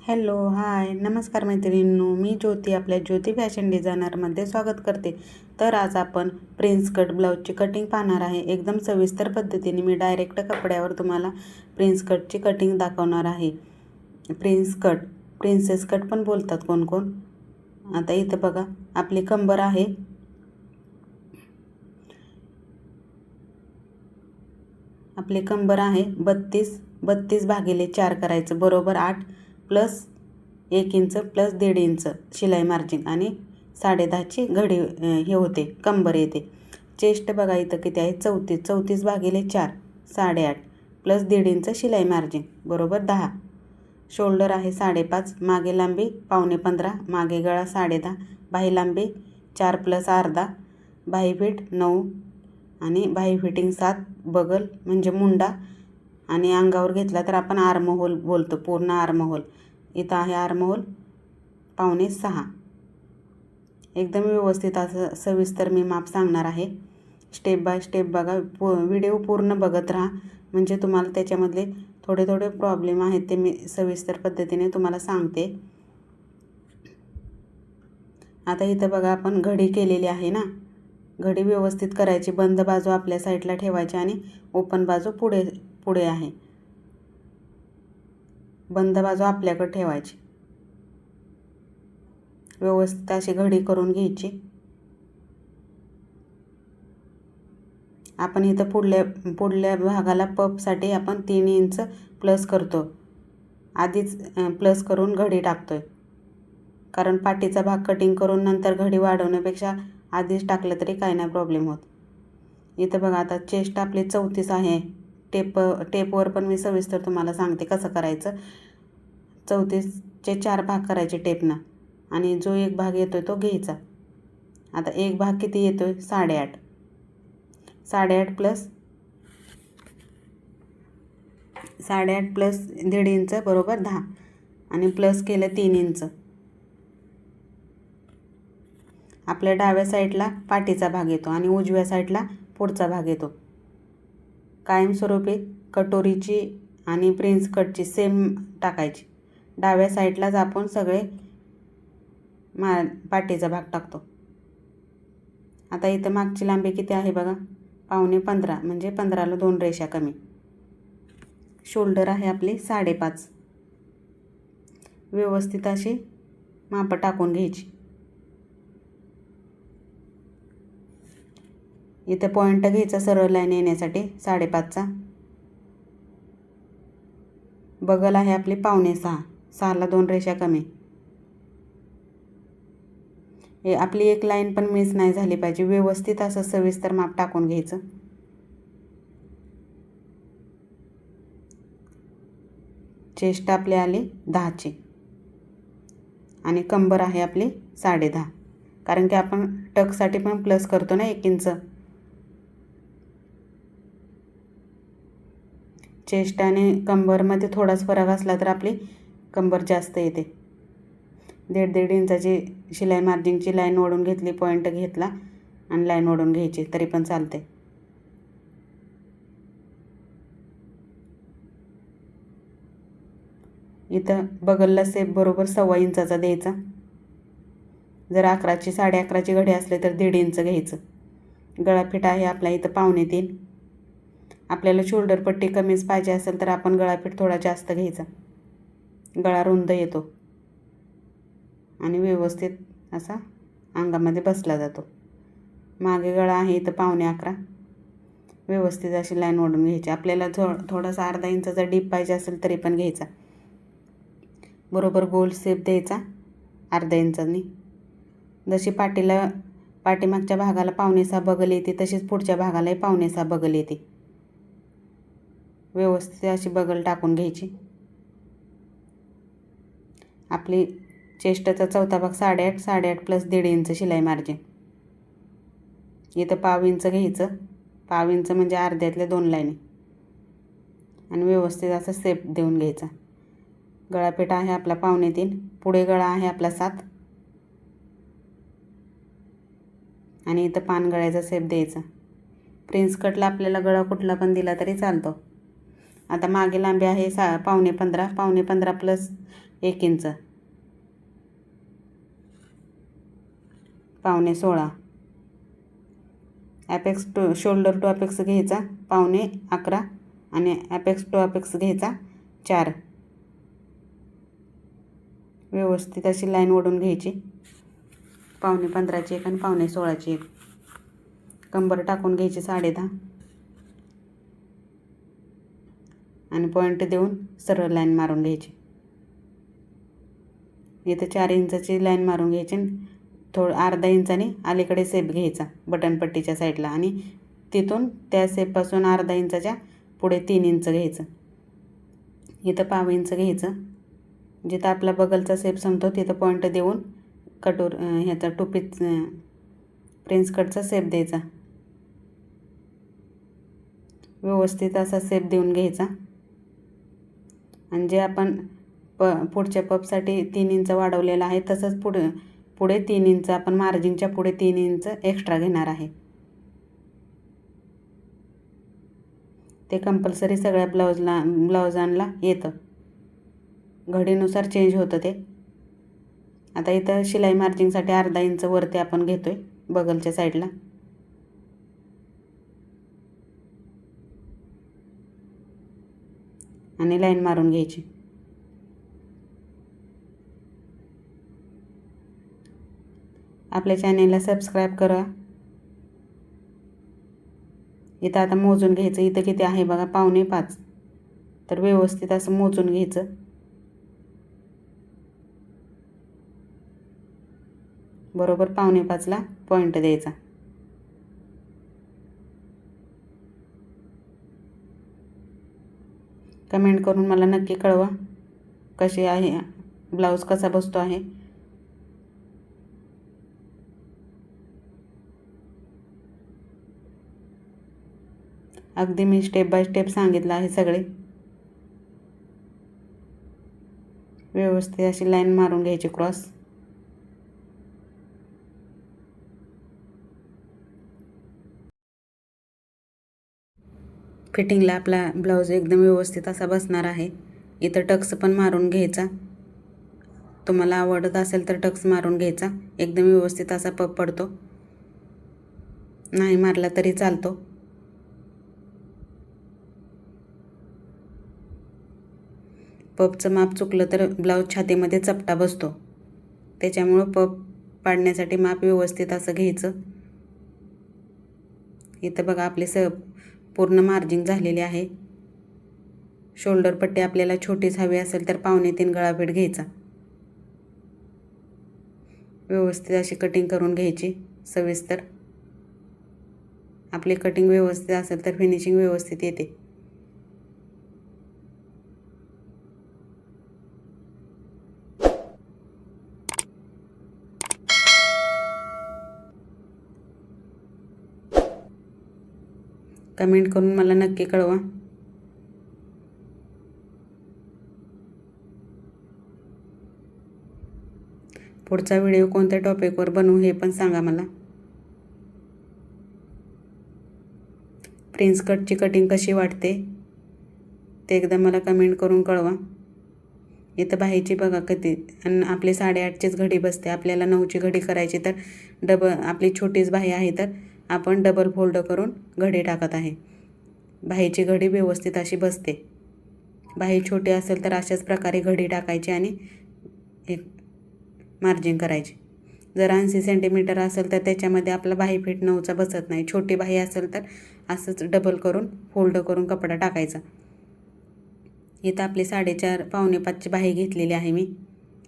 Hello hi नमस्कार मैत्रिणींनो, मी ज्योती आपल्या ज्योती फॅशन डिझायनरमध्ये स्वागत करते. तर आज आपण प्रिन्स कट ब्लाऊजची कटिंग पाहणार आहे. एकदम सविस्तर पद्धतीने मी डायरेक्ट कपड्यावर तुम्हाला प्रिन्स कटची कटिंग दाखवणार आहे. प्रिन्स कट, प्रिन्सेस कट पण बोलतात कोण कोण. आता इथं बघा आपली कंबर आहे. आपली कंबर आहे 32 भागिले 4 करायचं, बरोबर 8 प्लस 1 इंच प्लस 1.5 इंच शिलाई मार्जिन आणि 10.5ची घडी हे होते, कंबर येते. चेस्ट बघा इथं किती आहे 34 भागिले 4 8.5 प्लस 1.5 इंच शिलाई मार्जिन बरोबर 10. शोल्डर आहे 5.5, मागे लांबी 15.5, मागे गळा 10.5, बाही लांबी 4 प्लस अर्धा, बाही फिट 9 आणि बाही फिटिंग 7, बगल म्हणजे मुंडा आणि अंगावर घेतला तर आपण आर्महोल बोलतो, पूर्ण आर्महोल. इथं आहे आर्महोल 5.25. एकदम व्यवस्थित असं सविस्तर मी माप सांगणार आहे. स्टेप बाय स्टेप बघा, व्हिडिओ पूर्ण बघत राहा, म्हणजे तुम्हाला त्याच्यामधले थोडे प्रॉब्लेम आहेत ते मी सविस्तर पद्धतीने तुम्हाला सांगते. आता इथं बघा आपण घडी केलेली आहे ना, घडी व्यवस्थित करायची. बंद बाजू आपल्या साईडला ठेवायची आणि ओपन बाजू पुढे आहे. बंद बाजू आपल्याकडे ठेवायची. व्यवस्थित अशी घडी करून घ्यायची. आपण इथं पुढल्या भागाला पफसाठी आपण 3 इंच प्लस करतो. आधीच प्लस करून घडी टाकतोय, कारण पाठीचा भाग कटिंग करून नंतर घडी वाढवण्यापेक्षा आधीच टाकलं तरी काही नाही प्रॉब्लेम होत. इथं बघा आता चेस्ट आपली 34 आहे. टेपवर पण मी सविस्तर तुम्हाला सांगते कसं करायचं. 34चे 4 भाग करायचे टेपनं आणि जो एक भाग येतोय तो घ्यायचा. आता एक भाग किती येतोय 8.5. 8.5 प्लस 1.5 इंच बरोबर 10 आणि प्लस केलं 3 इंच. आपल्या डाव्या साईडला पाठीचा भाग येतो आणि उजव्या साईडला पुढचा भाग येतो. कायमस्वरूपी कटोरीची आणि प्रिन्स कटची सेम टाकायची. डाव्या साईडलाच आपण सगळे पाठीचा भाग टाकतो. आता इथं मागची लांबी किती आहे बघा 15.5, म्हणजे 15ला 2 रेषा कमी. शोल्डर आहे आपली 5.5. व्यवस्थित अशी मापं टाकून घ्यायची. इथे पॉईंट घ्यायचा सरळ लाईन येण्यासाठी 5.5चा. बगल आहे आपली 5.25, 6ला 2 रेषा कमी. आपली एक लाईन पण मिस नाही झाली पाहिजे. व्यवस्थित असं सविस्तर माप टाकून घ्यायचं. चेस्ट आपली आली 10ची आणि कंबर आहे आपली 10.5, कारण की आपण टकसाठी पण प्लस करतो ना 1 इंच. चेस्ट आणि कंबरमध्ये थोडाच फरक असला तर आपली कंबर जास्त येते. 1.5 इंचाची शिलाई मार्जिनची लाईन ओढून घेतली, पॉईंट घेतला आणि लाईन ओढून घ्यायची तरी पण चालते. इथं बगलला सेप बरोबर 1.25 इंचाचा द्यायचा. जर 11ची 11.5ची घडी असली तर 1.5 इंच घ्यायचं. गळा फिट आहे आपला इथं 2.25. आपल्याला शोल्डर पट्टी कमीच पाहिजे असेल तर आपण गळाफीट थोडा जास्त घ्यायचा. गळा रुंद येतो आणि व्यवस्थित असा अंगामध्ये बसला जातो. मागे गळा आहे इथं 11.25. व्यवस्थित अशी लाईन ओढून घ्यायची. आपल्याला थोडासा अर्धा इंचाचा डीप पाहिजे असेल तरी पण घ्यायचा. बरोबर गोल शेप द्यायचा अर्धा इंचानी. जशी पाठीमागच्या भागाला 5.25 बगल येते तशीच पुढच्या भागालाही 5.25 बगल येते. व्यवस्थित अशी बगल टाकून घ्यायची. आपली चेस्टचा चौथा भाग 8.5 प्लस 1.5 इंच शिलाई मार्जिन. इथं 1/2 इंच घ्यायचं. 1/2 इंच म्हणजे अर्ध्यातल्या 2 लाईनी आणि व्यवस्थित असा शेप देऊन घ्यायचा. गळापेट आहे आपला 3.25. पुढे गळा आहे आपला 7 आणि इथं पान गळ्याचा शेप द्यायचा. प्रिन्स कटला आपल्याला गळा कुठला पण दिला तरी चालतो. आता मागे लांबी आहे 15.5 plus 1 inch, 15.5. Apex to shoulder to apex घ्यायचा 11.5 आणि ॲपेक्स टू अपेक्स घ्यायचा 4. व्यवस्थित अशी लाईन ओढून घ्यायची. 15.5ची एक आणि 15.16ची एक. कंबर टाकून घ्यायची 10.5 आणि पॉईंट देऊन सरळ लाईन मारून घ्यायची. इथं 4 इंचाची लाईन मारून घ्यायची. अर्धा इंचाने अलीकडे सेप घ्यायचा बटनपट्टीच्या साईडला आणि तिथून त्या सेपपासून अर्धा इंचाच्या पुढे 3 इंच घ्यायचं. इथं 1/2 इंच घ्यायचं. जिथं आपला बगलचा सेप संपतो तिथं पॉईंट देऊन ह्याचा टोपीत प्रिन्स कटचा सेप द्यायचा. व्यवस्थित असा सेप देऊन घ्यायचा. आणि जे आपण पुढच्या पपसाठी 3 इंच वाढवलेला आहे तसंच पुढे 3 इंच आपण मार्जिनच्या पुढे 3 इंच एक्स्ट्रा घेणार आहे. ते कंपल्सरी सगळ्या ब्लाउजांना येतं. घडीनुसार चेंज होतं ते. आता इथं शिलाई मार्जिनसाठी अर्धा इंच वरती आपण घेतोय बगलच्या साईडला. आणि लाईन मारून घ्यायची. आपल्या चॅनेलला सबस्क्राईब करा. इथं आता मोजून घ्यायचं. इथं किती आहे बघा 4.5. तर व्यवस्थित असं मोजून घ्यायचं. बरोबर 4.5ला पॉईंट द्यायचा. कमेंट करून मला नक्की कळवा कशी आहे, ब्लाऊज कसा बसतो आहे. अगदी मी स्टेप बाय स्टेप सांगितलं आहे सगळे. व्यवस्थित अशी लाईन मारून घ्यायची क्रॉस. फिटिंगला आपला ब्लाऊज एकदम व्यवस्थित असा बसणार आहे. इथं टक्स पण मारून घ्यायचा. तुम्हाला आवडत असेल तर टक्स मारून घ्यायचा. एकदम व्यवस्थित असा पप पडतो. नाही मारला तरी चालतो. पपचं माप चुकलं तर ब्लाऊज छातीमध्ये चपटा बसतो. त्याच्यामुळं पप पाडण्यासाठी माप व्यवस्थित असं घ्यायचं. इथं बघा आपले पूर्ण मार्जिन झालेले आहे. शोल्डर पट्टी आपल्याला छोटीच हवी असेल तर 3.5 गळाभेट घ्यायचा. व्यवस्थित अशी कटिंग करून घ्यायची सविस्तर. आपली कटिंग व्यवस्थित असेल तर फिनिशिंग व्यवस्थित येते. कमेंट करून मला नक्की कळवा. पुढचा व्हिडिओ कोणत्या टॉपिकवर बनवू हे पण सांगा मला. प्रिन्स कटची कटिंग कशी वाटते ते एकदा मला कमेंट करून कळवा. इथं बाहीची बघा किती, आणि आपली 8.5चीच घडी बसते. आपल्याला 9ची घडी करायची तर आपली छोटीच बाही आहे तर आपण डबल फोल्ड करून घडी टाकत आहे. बाहीची घडी व्यवस्थित अशी बसते. बाही छोटी असेल तर अशाच प्रकारे घडी टाकायची आणि एक मार्जिन करायची. जर 80 सेंटीमीटर असेल तर त्याच्यामध्ये आपला बाही फिट 9चा बसत नाही. छोटी बाही असेल तर असंच डबल करून फोल्ड करून कपडा टाकायचा. इथं आपली 4.5 4.5ची बाही घेतलेली आहे मी.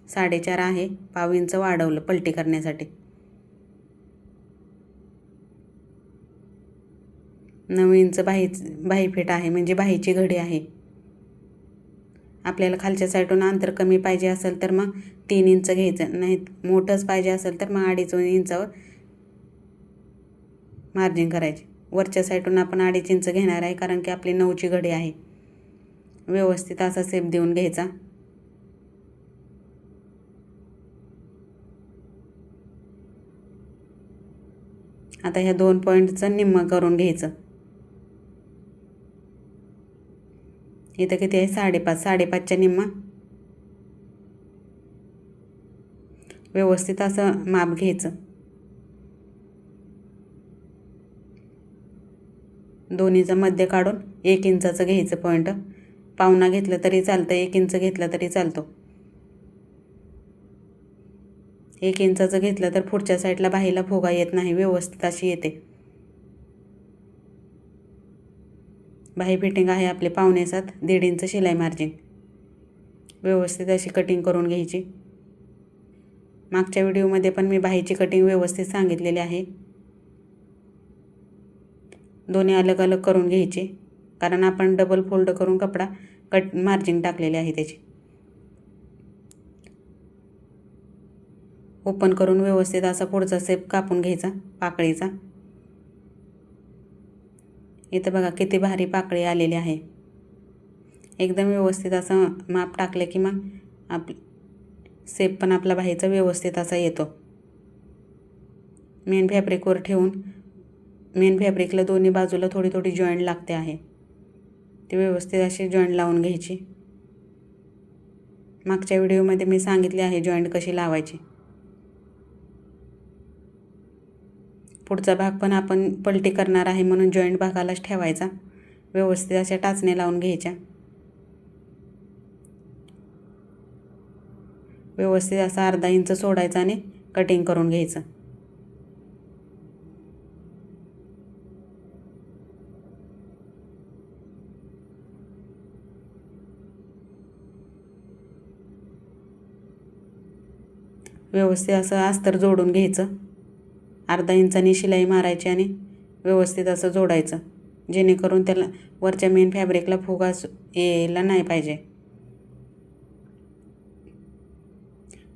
4.5 आहे. 1/2 इंच वाढवलं पलटी करण्यासाठी. 9 इंच बाही फिट आहे म्हणजे बाहीची घडी आहे. आपल्याला खालच्या साईडून अंतर कमी पाहिजे असेल तर मग 3 इंच घ्यायचं. नाही मोठंच पाहिजे असेल तर मग 2.5 इंचावर मार्जिन करायचे. वरच्या साईडून आपण 2.5 इंच घेणार आहे कारण की आपली 9ची घडी आहे. व्यवस्थित असा सेप देऊन घ्यायचा. आता ह्या 2 पॉईंटचं निम्मं करून घ्यायचं. इथं किती आहे 5.5. 5.5च्या निम्मा व्यवस्थित असं माप घ्यायचं. दोन्हीचं मध्य काढून 1 इंचाचं घ्यायचं पॉईंट. पावणा घेतलं तरी चालतं, 1 इंच घेतलं तरी चालतो. 1 इंचाचं घेतलं तर पुढच्या साईडला बाहीला फुगा येत नाही, व्यवस्थित अशी येते. बाही फिटिंग आहे आपले 5.75, 1.5 इंच शिलाई मार्जिन. व्यवस्थित अशी कटिंग करून घ्यायची. मागच्या व्हिडिओमध्ये पण मी बाहीची कटिंग व्यवस्थित सांगितलेली आहे. दोन्ही अलग अलग करून घ्यायचे, कारण आपण डबल फोल्ड करून कपडा मार्जिन टाकलेले आहे त्याची. ओपन करून व्यवस्थित असा पुढचा शेप कापून घ्यायचा पाकळीचा. इथं बघा किती भारी पाकळी आलेली आहे. एकदम व्यवस्थित असं माप टाकलं की मग शेप पण आपला बाहीचा व्यवस्थित असा येतो. मेन फॅब्रिकवर ठेवून मेन फॅब्रिकला दोन्ही बाजूला थोडी थोडी जॉईंट लागते आहे, ती व्यवस्थित अशी जॉईंट लावून घ्यायची. मागच्या व्हिडिओमध्ये मी सांगितले आहे जॉईंट कशी लावायची. पुढचा भाग पण आपण पलटी करणार आहे म्हणून जॉईंट भागालाच ठेवायचा. व्यवस्थित अशा टाचण्या लावून घ्यायच्या. व्यवस्थित असा अर्धा इंच सोडायचा आणि कटिंग करून घ्यायचं. व्यवस्थित असं अस्तर जोडून घ्यायचं. अर्धा इंचानी शिलाई मारायची आणि व्यवस्थित असं जोडायचं, जेणेकरून त्याला वरच्या मेन फॅब्रिकला फुगा यायला नाही पाहिजे.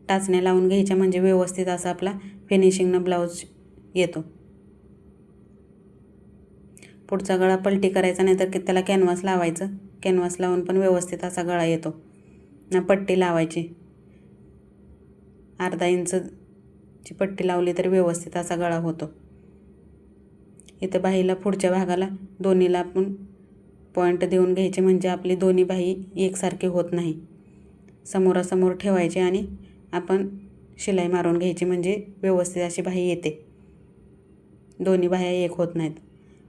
टाचण्या लावून घ्यायच्या म्हणजे व्यवस्थित असा आपला फिनिशिंगनं ब्लाऊज येतो. पुढचा गळा पलटी करायचा, नाही तर त्याला कॅनव्हास लावायचं. कॅनव्हास लावून पण व्यवस्थित असा गळा येतो. पट्टी लावायची. अर्धा इंचची पट्टी लावली तर व्यवस्थित असा गळा होतो. इथं बाहीला पुढच्या भागाला दोन्हीला आपण पॉईंट देऊन घ्यायचे, म्हणजे आपली दोन्ही बाही एकसारखी होत नाही. समोरासमोर ठेवायचे आणि आपण शिलाई मारून घ्यायची, म्हणजे व्यवस्थित अशी बाही येते. दोन्ही बाह्या एक होत नाहीत.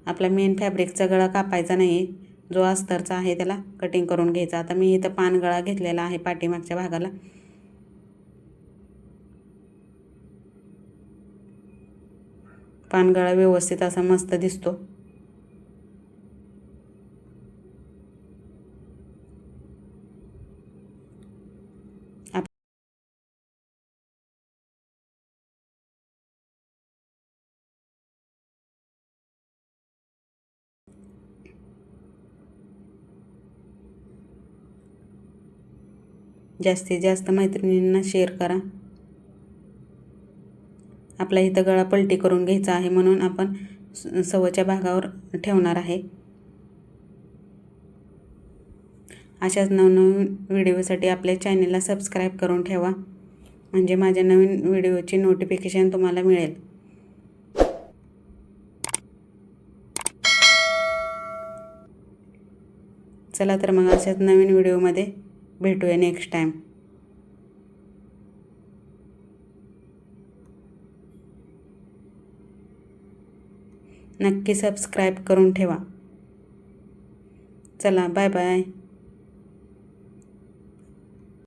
आपला मेन फॅब्रिकचा गळा कापायचा नाही, जो अस्तरचा आहे त्याला कटिंग करून घ्यायचा. आता मी इथं पान गळा घेतलेला आहे पाठीमागच्या भागाला. पानगळा व्यवस्थित असा मस्त दिसतो. जास्तीत जास्त मैत्रिणींना शेअर करा. आपला इथं गळा पलटी करून घ्यायचा आहे म्हणून आपण सव्वाच्या भागावर ठेवणार आहे. अशाच नवनवीन व्हिडिओसाठी आपल्या चॅनलला सबस्क्राईब करून ठेवा, म्हणजे माझ्या नवीन व्हिडिओची नोटिफिकेशन तुम्हाला मिळेल. चला तर मग अशाच नवीन व्हिडिओमध्ये भेटूया नेक्स्ट टाईम. नक्की सबस्क्राईब करून ठेवा. चला बाय बाय.